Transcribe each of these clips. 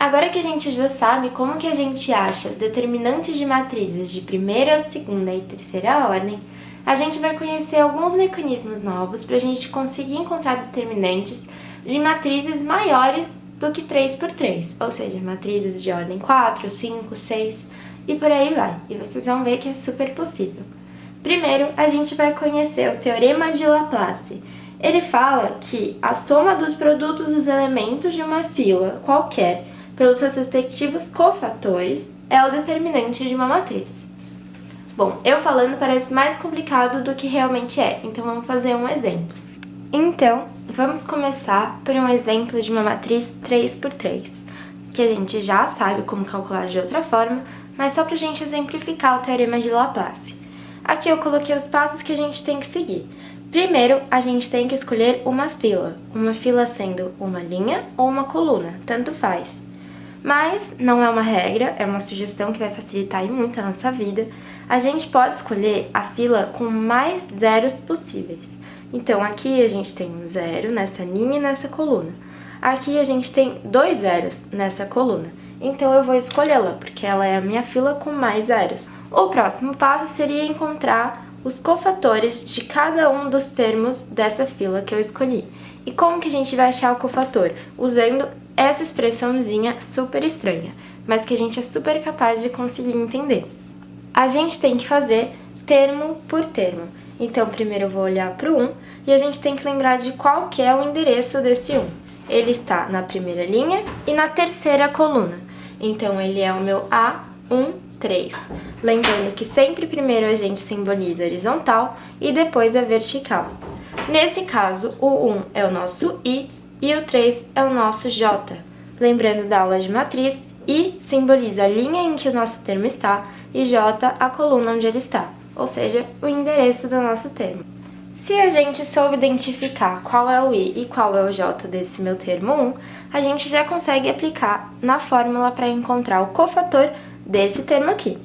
Agora que a gente já sabe como que a gente acha determinantes de matrizes de primeira, segunda e terceira ordem, a gente vai conhecer alguns mecanismos novos para a gente conseguir encontrar determinantes de matrizes maiores do que 3×3, ou seja, matrizes de ordem 4, 5, 6 e por aí vai. E vocês vão ver que é super possível. Primeiro, a gente vai conhecer o Teorema de Laplace. Ele fala que a soma dos produtos dos elementos de uma fila qualquer pelos seus respectivos cofatores é o determinante de uma matriz. Bom, eu falando parece mais complicado do que realmente é, então vamos fazer um exemplo. Então, vamos começar por um exemplo de uma matriz 3×3, que a gente já sabe como calcular de outra forma, mas só para a gente exemplificar o Teorema de Laplace. Aqui eu coloquei os passos que a gente tem que seguir. Primeiro, a gente tem que escolher uma fila sendo uma linha ou uma coluna, tanto faz. Mas não é uma regra, é uma sugestão que vai facilitar muito a nossa vida. A gente pode escolher a fila com mais zeros possíveis. Então aqui a gente tem um zero nessa linha e nessa coluna. Aqui a gente tem 2 zeros nessa coluna. Então eu vou escolhê-la, porque ela é a minha fila com mais zeros. O próximo passo seria encontrar os cofatores de cada um dos termos dessa fila que eu escolhi. E como que a gente vai achar o cofator? Usando essa expressãozinha super estranha, mas que a gente é super capaz de conseguir entender. A gente tem que fazer termo por termo. Então primeiro eu vou olhar para o 1 e a gente tem que lembrar de qual que é o endereço desse 1. Ele está na primeira linha e na terceira coluna. Então ele é o meu A13. Lembrando que sempre primeiro a gente simboliza horizontal e depois a vertical. Nesse caso, o 1 é o nosso I e o 3 é o nosso J. Lembrando da aula de matriz, I simboliza a linha em que o nosso termo está e J a coluna onde ele está, ou seja, o endereço do nosso termo. Se a gente soube identificar qual é o I e qual é o J desse meu termo 1, a gente já consegue aplicar na fórmula para encontrar o cofator desse termo aqui.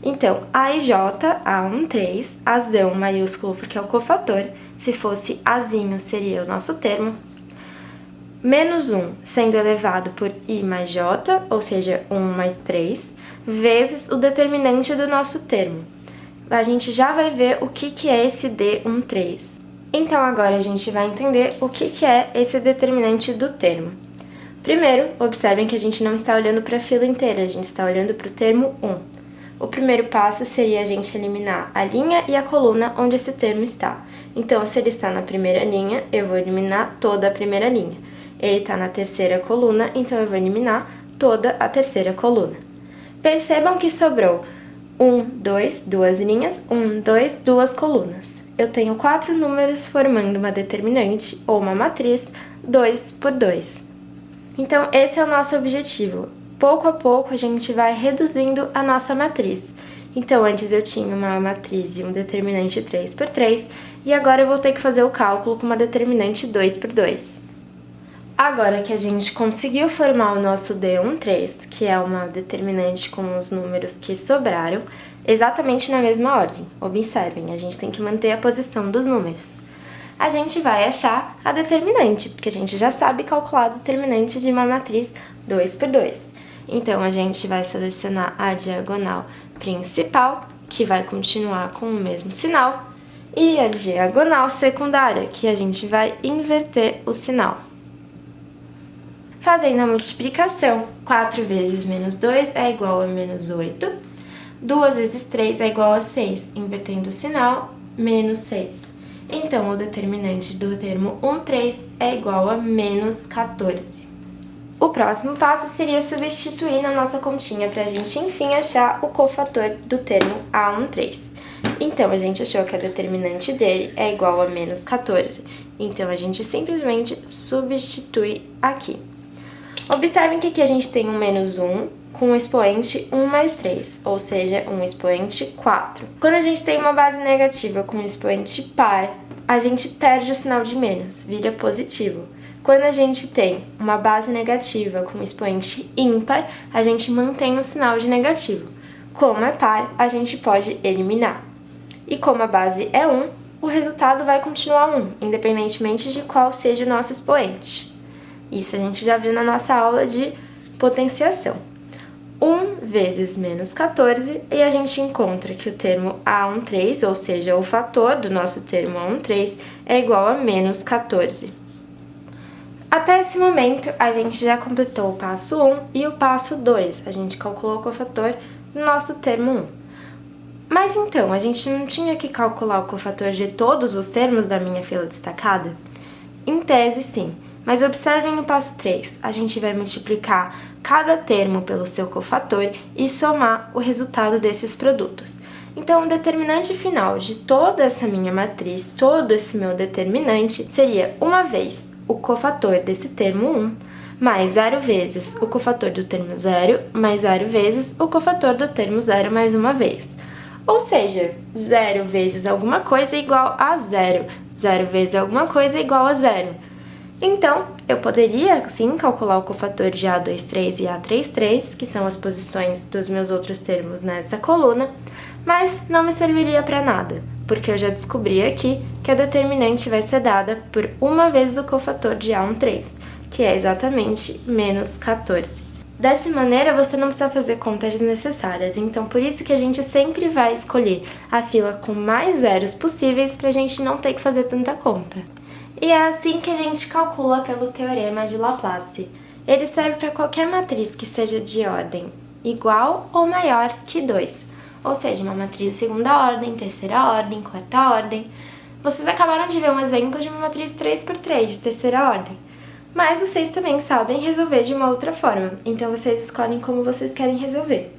Então, A e J, A13, Azão maiúsculo porque é o cofator, se fosse Azinho seria o nosso termo, menos 1 sendo elevado por I mais J, ou seja, 1 mais 3, vezes o determinante do nosso termo. A gente já vai ver o que é esse D13. Então agora a gente vai entender o que é esse determinante do termo. Primeiro, observem que a gente não está olhando para a fila inteira, a gente está olhando para o termo 1. O primeiro passo seria a gente eliminar a linha e a coluna onde esse termo está. Então, se ele está na primeira linha, eu vou eliminar toda a primeira linha. Ele está na terceira coluna, então eu vou eliminar toda a terceira coluna. Percebam que sobrou 1, 2, 2 linhas, 1, 2, 2 colunas. Eu tenho 4 números formando uma determinante ou uma matriz 2×2. Então, esse é o nosso objetivo. Pouco a pouco, a gente vai reduzindo a nossa matriz. Então, antes eu tinha uma matriz e um determinante 3×3, e agora eu vou ter que fazer o cálculo com uma determinante 2×2. Agora que a gente conseguiu formar o nosso D13, que é uma determinante com os números que sobraram, exatamente na mesma ordem. Observem, a gente tem que manter a posição dos números. A gente vai achar a determinante, porque a gente já sabe calcular a determinante de uma matriz 2×2. Então, a gente vai selecionar a diagonal principal, que vai continuar com o mesmo sinal, e a diagonal secundária, que a gente vai inverter o sinal. Fazendo a multiplicação, 4 vezes menos 2 é igual a menos 8, 2 vezes 3 é igual a 6, invertendo o sinal, menos 6. Então, o determinante do termo 13 é igual a menos 14. O próximo passo seria substituir na nossa continha para a gente, enfim, achar o cofator do termo A13. Então, a gente achou que a determinante dele é igual a menos 14. Então, a gente simplesmente substitui aqui. Observem que aqui a gente tem um menos 1 com o expoente 1 mais 3, ou seja, um expoente 4. Quando a gente tem uma base negativa com um expoente par, a gente perde o sinal de menos, vira positivo. Quando a gente tem uma base negativa com expoente ímpar, a gente mantém o sinal de negativo. Como é par, a gente pode eliminar. E como a base é 1, o resultado vai continuar 1, independentemente de qual seja o nosso expoente. Isso a gente já viu na nossa aula de potenciação. 1 vezes menos 14, e a gente encontra que o termo A13, ou seja, o fator do nosso termo A13, é igual a menos 14. Até esse momento, a gente já completou o passo 1 e o passo 2. A gente calculou o cofator do nosso termo 1. Mas então, a gente não tinha que calcular o cofator de todos os termos da minha fila destacada? Em tese, sim. Mas observem o passo 3. A gente vai multiplicar cada termo pelo seu cofator e somar o resultado desses produtos. Então, o determinante final de toda essa minha matriz, todo esse meu determinante, seria uma vez o cofator desse termo 1, mais 0 vezes o cofator do termo 0, mais 0 vezes o cofator do termo 0 mais uma vez. Ou seja, 0 vezes alguma coisa é igual a 0, 0 vezes alguma coisa é igual a 0. Então, eu poderia, sim, calcular o cofator de A23 e A33, que são as posições dos meus outros termos nessa coluna, mas não me serviria para nada, porque eu já descobri aqui que a determinante vai ser dada por uma vez o cofator de A13, que é exatamente menos 14. Dessa maneira, você não precisa fazer contas desnecessárias, então por isso que a gente sempre vai escolher a fila com mais zeros possíveis para a gente não ter que fazer tanta conta. E é assim que a gente calcula pelo teorema de Laplace. Ele serve para qualquer matriz que seja de ordem igual ou maior que 2. Ou seja, uma matriz de segunda ordem, terceira ordem, quarta ordem. Vocês acabaram de ver um exemplo de uma matriz 3×3 de terceira ordem. Mas vocês também sabem resolver de uma outra forma, então vocês escolhem como vocês querem resolver.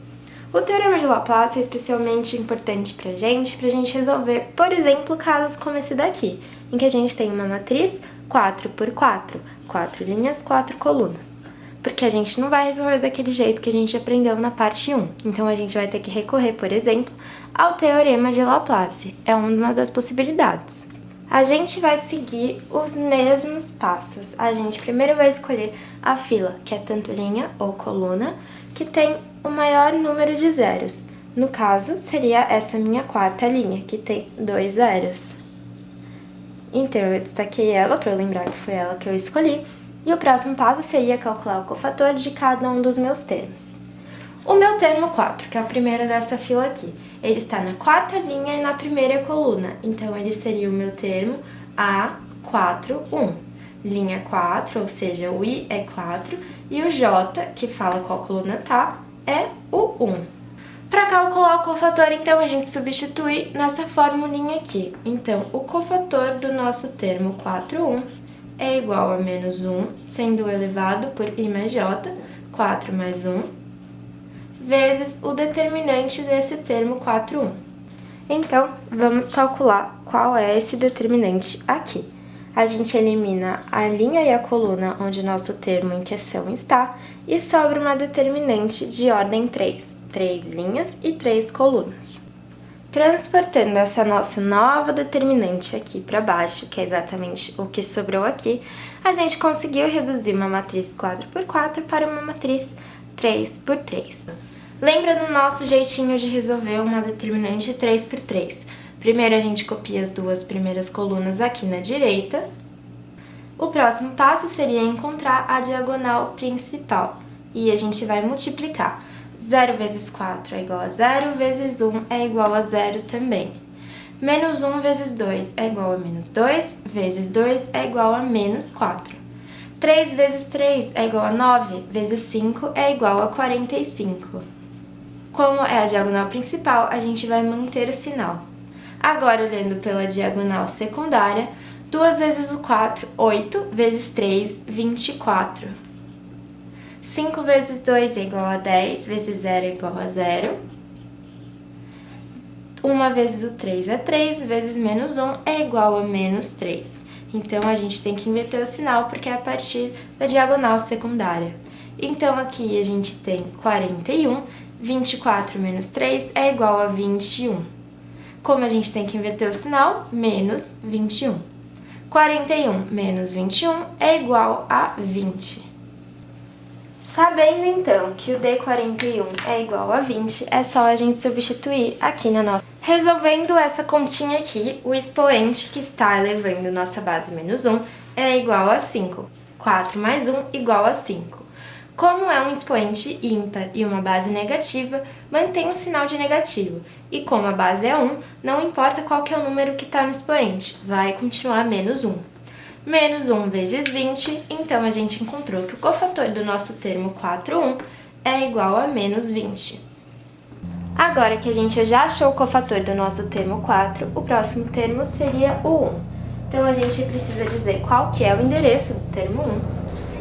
O teorema de Laplace é especialmente importante pra gente resolver, por exemplo, casos como esse daqui, em que a gente tem uma matriz 4×4, 4 linhas, 4 colunas. Porque a gente não vai resolver daquele jeito que a gente aprendeu na parte 1. Então a gente vai ter que recorrer, por exemplo, ao teorema de Laplace. É uma das possibilidades. A gente vai seguir os mesmos passos. A gente primeiro vai escolher a fila, que é tanto linha ou coluna, que tem o maior número de zeros. No caso, seria essa minha quarta linha, que tem 2 zeros. Então, eu destaquei ela para eu lembrar que foi ela que eu escolhi. E o próximo passo seria calcular o cofator de cada um dos meus termos. O meu termo 4, que é o primeiro dessa fila aqui, ele está na quarta linha e na primeira coluna. Então, ele seria o meu termo A41. Linha 4, ou seja, o I é 4, e o J, que fala qual coluna tá, é o 1. Para calcular o cofator, então, a gente substitui nessa formulinha aqui. Então, o cofator do nosso termo 4,1 é igual a menos 1, sendo elevado por I mais J, 4 mais 1, vezes o determinante desse termo 4,1. Então, vamos calcular qual é esse determinante aqui. A gente elimina a linha e a coluna onde o nosso termo em questão está e sobra uma determinante de ordem 3, 3 linhas e 3 colunas. Transportando essa nossa nova determinante aqui para baixo, que é exatamente o que sobrou aqui, a gente conseguiu reduzir uma matriz 4×4 para uma matriz 3×3. Lembra do nosso jeitinho de resolver uma determinante 3×3? Primeiro a gente copia as duas primeiras colunas aqui na direita. O próximo passo seria encontrar a diagonal principal e a gente vai multiplicar. 0 vezes 4 é igual a 0, vezes 1 é igual a 0 também. Menos 1 vezes 2 é igual a menos 2, vezes 2 é igual a menos 4. 3 vezes 3 é igual a 9, vezes 5 é igual a 45. Como é a diagonal principal, a gente vai manter o sinal. Agora, olhando pela diagonal secundária, 2 vezes o 4, 8, vezes 3, 24. 5 vezes 2 é igual a 10, vezes 0 é igual a 0. 1 vezes o 3 é 3, vezes menos 1 é igual a menos 3. Então, a gente tem que inverter o sinal, porque é a partir da diagonal secundária. Então, aqui a gente tem 41, 24 menos 3 é igual a 21. Como a gente tem que inverter o sinal, menos 21. 41 menos 21 é igual a 20. Sabendo então que o D41 é igual a 20, é só a gente substituir aqui na nossa... Resolvendo essa continha aqui, o expoente que está elevando nossa base menos 1 é igual a 5. 4 mais 1 igual a 5. Como é um expoente ímpar e uma base negativa, mantém o sinal de negativo. E como a base é 1, não importa qual que é o número que está no expoente, vai continuar menos 1. Menos 1 vezes 20, então a gente encontrou que o cofator do nosso termo 4,1 é igual a menos 20. Agora que a gente já achou o cofator do nosso termo 4, o próximo termo seria o 1. Então a gente precisa dizer qual que é o endereço do termo 1.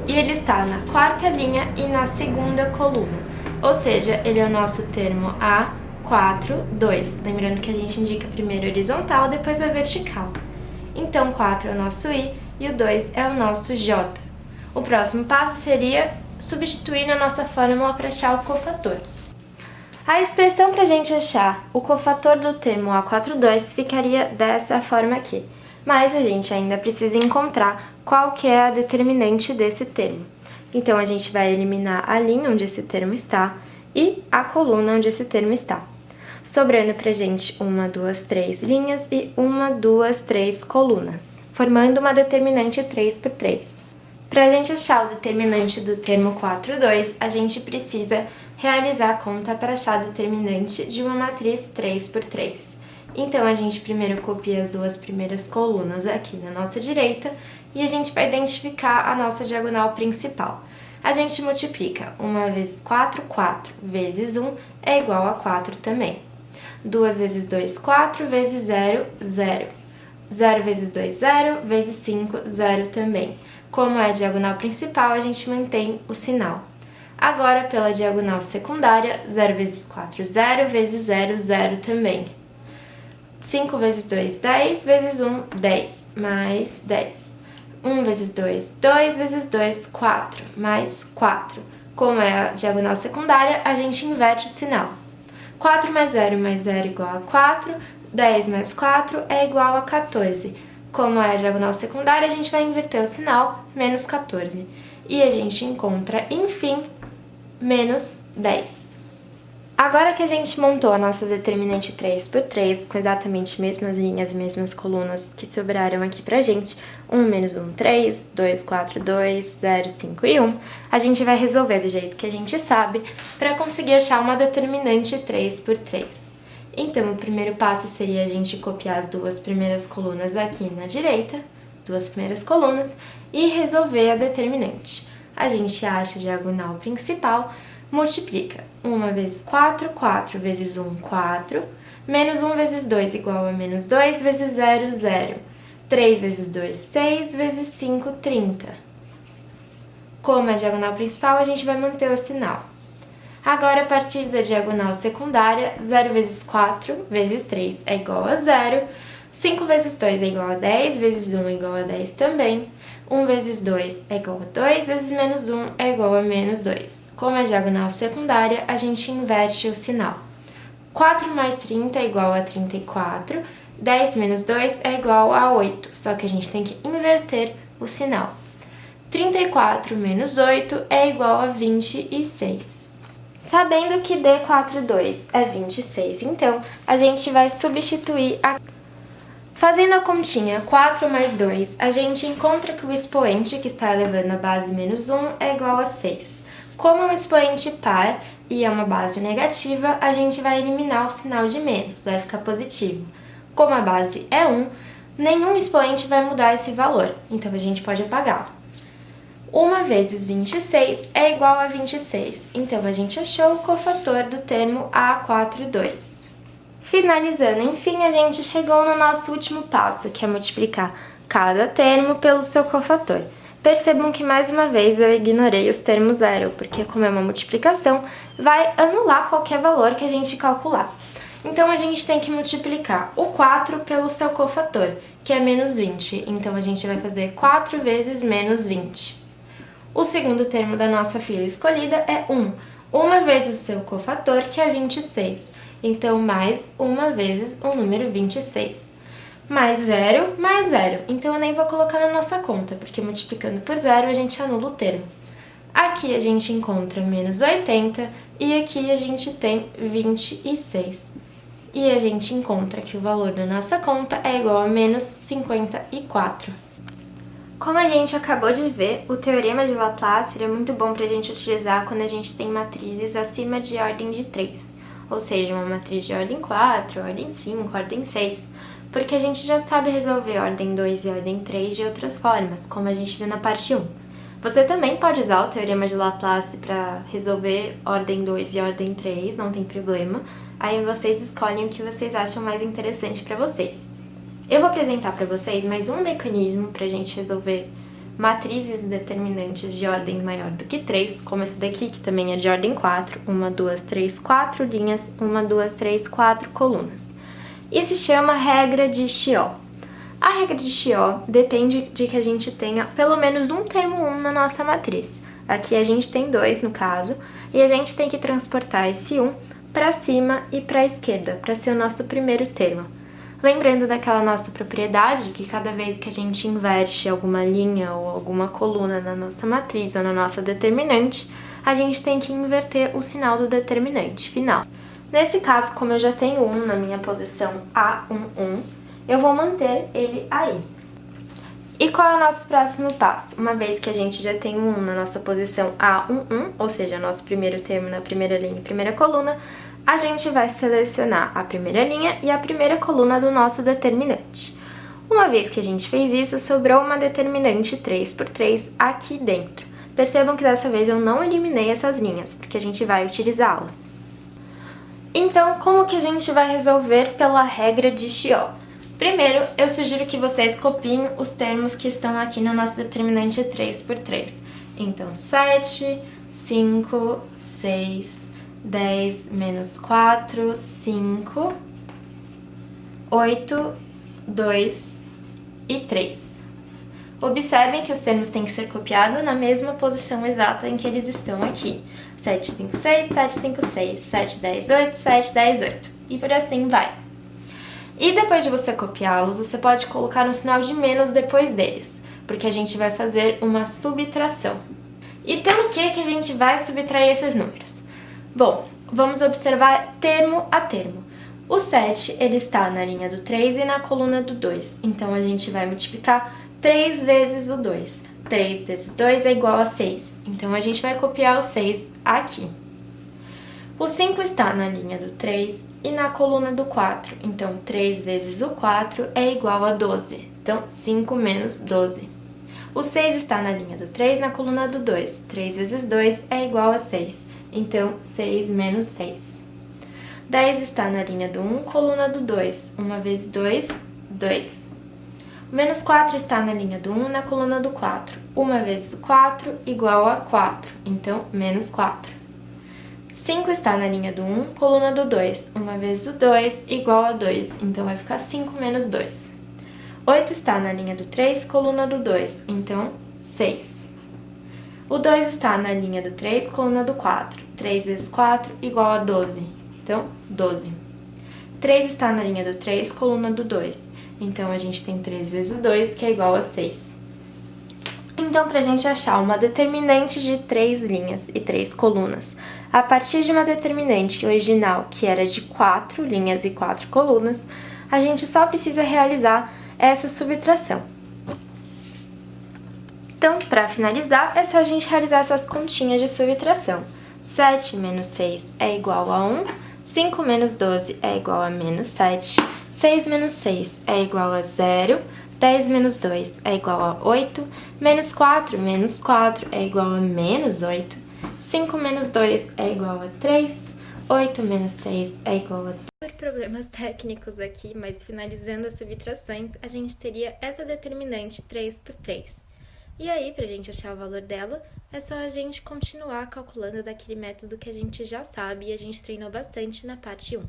E ele está na quarta linha e na segunda coluna. Ou seja, ele é o nosso termo A4, 2. Lembrando que a gente indica primeiro a horizontal, depois a vertical. Então, 4 é o nosso I e o 2 é o nosso J. O próximo passo seria substituir na nossa fórmula para achar o cofator. A expressão para a gente achar o cofator do termo A42 ficaria dessa forma aqui. Mas a gente ainda precisa encontrar qual que é a determinante desse termo. Então, a gente vai eliminar a linha onde esse termo está e a coluna onde esse termo está. Sobrando pra gente 1, 2, 3 linhas e 1, 2, 3 colunas, formando uma determinante 3 por 3. Para a gente achar o determinante do termo 4,2, a gente precisa realizar a conta para achar a determinante de uma matriz 3 por 3. Então, a gente primeiro copia as duas primeiras colunas aqui na nossa direita e a gente vai identificar a nossa diagonal principal. A gente multiplica 1 vezes 4, 4, vezes 1 é igual a 4 também. 2 vezes 2, 4, vezes 0, 0. 0 vezes 2, 0, vezes 5, 0 também. Como é a diagonal principal, a gente mantém o sinal. Agora, pela diagonal secundária, 0 vezes 4, 0, vezes 0, 0 também. 5 vezes 2, 10, vezes 1, 10, mais 10. 1 vezes 2, 2 vezes 2, 4, mais 4. Como é a diagonal secundária, a gente inverte o sinal. 4 mais 0 igual a 4, 10 mais 4 é igual a 14. Como é a diagonal secundária, a gente vai inverter o sinal, menos 14. E a gente encontra, enfim, menos 10. Agora que a gente montou a nossa determinante 3 por 3, com exatamente as mesmas linhas e mesmas colunas que sobraram aqui pra gente, 1 menos 1, 3, 2, 4, 2, 0, 5 e 1, a gente vai resolver do jeito que a gente sabe para conseguir achar uma determinante 3 por 3. Então, o primeiro passo seria a gente copiar as duas primeiras colunas aqui na direita, duas primeiras colunas, e resolver a determinante. A gente acha a diagonal principal, multiplica 1 vezes 4, 4 vezes 1, 4, menos 1 vezes 2 igual a menos 2 vezes 0, 0. 3 vezes 2, 6 vezes 5, 30. Como é a diagonal principal, a gente vai manter o sinal. Agora, a partir da diagonal secundária, 0 vezes 4 vezes 3 é igual a 0, 5 vezes 2 é igual a 10, vezes 1 é igual a 10 também. 1 vezes 2 é igual a 2, vezes menos 1 é igual a menos 2. Como é diagonal secundária, a gente inverte o sinal. 4 mais 30 é igual a 34, 10 menos 2 é igual a 8, só que a gente tem que inverter o sinal. 34 menos 8 é igual a 26. Sabendo que D42 é 26, então a gente vai substituir a... Fazendo a continha 4 mais 2, a gente encontra que o expoente que está elevando a base menos 1 é igual a 6. Como é um expoente par e é uma base negativa, a gente vai eliminar o sinal de menos, vai ficar positivo. Como a base é 1, nenhum expoente vai mudar esse valor, então a gente pode apagá-lo. 1 vezes 26 é igual a 26, então a gente achou o cofator do termo A42. Finalizando, enfim, a gente chegou no nosso último passo, que é multiplicar cada termo pelo seu cofator. Percebam que, mais uma vez, eu ignorei os termos zero, porque como é uma multiplicação, vai anular qualquer valor que a gente calcular. Então, a gente tem que multiplicar o 4 pelo seu cofator, que é menos 20. Então, a gente vai fazer 4 vezes menos 20. O segundo termo da nossa fila escolhida é 1. 1 vezes o seu cofator, que é 26. Então, mais 1 vezes o número 26. Mais 0, mais 0. Então, eu nem vou colocar na nossa conta, porque multiplicando por 0, a gente anula o termo. Aqui a gente encontra menos 80 e aqui a gente tem 26. E a gente encontra que o valor da nossa conta é igual a menos 54. Como a gente acabou de ver, o Teorema de Laplace seria muito bom para a gente utilizar quando a gente tem matrizes acima de ordem de 3, ou seja, uma matriz de ordem 4, ordem 5, ordem 6, porque a gente já sabe resolver ordem 2 e ordem 3 de outras formas, como a gente viu na parte 1. Você também pode usar o Teorema de Laplace para resolver ordem 2 e ordem 3, não tem problema, aí vocês escolhem o que vocês acham mais interessante para vocês. Eu vou apresentar para vocês mais um mecanismo para a gente resolver matrizes determinantes de ordem maior do que 3, como essa daqui, que também é de ordem 4, 1, 2, 3, 4 linhas, 1, 2, 3, 4 colunas. E se chama regra de Chiot. A regra de Chiot depende de que a gente tenha pelo menos um termo 1 na nossa matriz. Aqui a gente tem 2 no caso, e a gente tem que transportar esse 1 para cima e para a esquerda, para ser o nosso primeiro termo. Lembrando daquela nossa propriedade que cada vez que a gente inverte alguma linha ou alguma coluna na nossa matriz ou na nossa determinante, a gente tem que inverter o sinal do determinante final. Nesse caso, como eu já tenho 1 na minha posição A11, eu vou manter ele aí. E qual é o nosso próximo passo? Uma vez que a gente já tem 1 na nossa posição A11, ou seja, nosso primeiro termo na primeira linha e primeira coluna, a gente vai selecionar a primeira linha e a primeira coluna do nosso determinante. Uma vez que a gente fez isso, sobrou uma determinante 3 por 3 aqui dentro. Percebam que dessa vez eu não eliminei essas linhas, porque a gente vai utilizá-las. Então, como que a gente vai resolver pela regra de Chiot? Primeiro, eu sugiro que vocês copiem os termos que estão aqui no nosso determinante 3 por 3. Então, 7, 5, 6... 10 menos 4, 5, 8, 2 e 3. Observem que os termos têm que ser copiados na mesma posição exata em que eles estão aqui. 7, 5, 6, 7, 5, 6, 7, 10, 8, 7, 10, 8. E por assim vai. E depois de você copiá-los, você pode colocar um sinal de menos depois deles, porque a gente vai fazer uma subtração. E pelo que a gente vai subtrair esses números? Bom, vamos observar termo a termo. O 7, ele está na linha do 3 e na coluna do 2. Então, a gente vai multiplicar 3 vezes o 2. 3 vezes 2 é igual a 6. Então, a gente vai copiar o 6 aqui. O 5 está na linha do 3 e na coluna do 4. Então, 3 vezes o 4 é igual a 12. Então, 5 menos 12. O 6 está na linha do 3 na coluna do 2. 3 vezes 2 é igual a 6. Então, 6 menos 6. 10 está na linha do 1, coluna do 2. 1 vezes 2, 2. O menos 4 está na linha do 1, na coluna do 4. 1 vezes o 4, igual a 4. Então, menos 4. 5 está na linha do 1, coluna do 2. 1 vezes o 2, igual a 2. Então, vai ficar 5 menos 2. 8 está na linha do 3, coluna do 2. Então, 6. O 2 está na linha do 3, coluna do 4. 3 vezes 4 igual a 12. Então, 12. 3 está na linha do 3, coluna do 2. Então, a gente tem 3 vezes o 2, que é igual a 6. Então, para a gente achar uma determinante de 3 linhas e 3 colunas, a partir de uma determinante original, que era de 4 linhas e 4 colunas, a gente só precisa realizar essa subtração. Então, para finalizar, é só a gente realizar essas continhas de subtração. 7 menos 6 é igual a 1, 5 menos 12 é igual a menos 7, 6 menos 6 é igual a 0, 10 menos 2 é igual a 8, menos 4 é igual a menos 8, 5 menos 2 é igual a 3, 8 menos 6 é igual a... Por problemas técnicos aqui, mas finalizando as subtrações, a gente teria essa determinante 3 por 3. E aí, para a gente achar o valor dela, é só a gente continuar calculando daquele método que a gente já sabe e a gente treinou bastante na parte 1.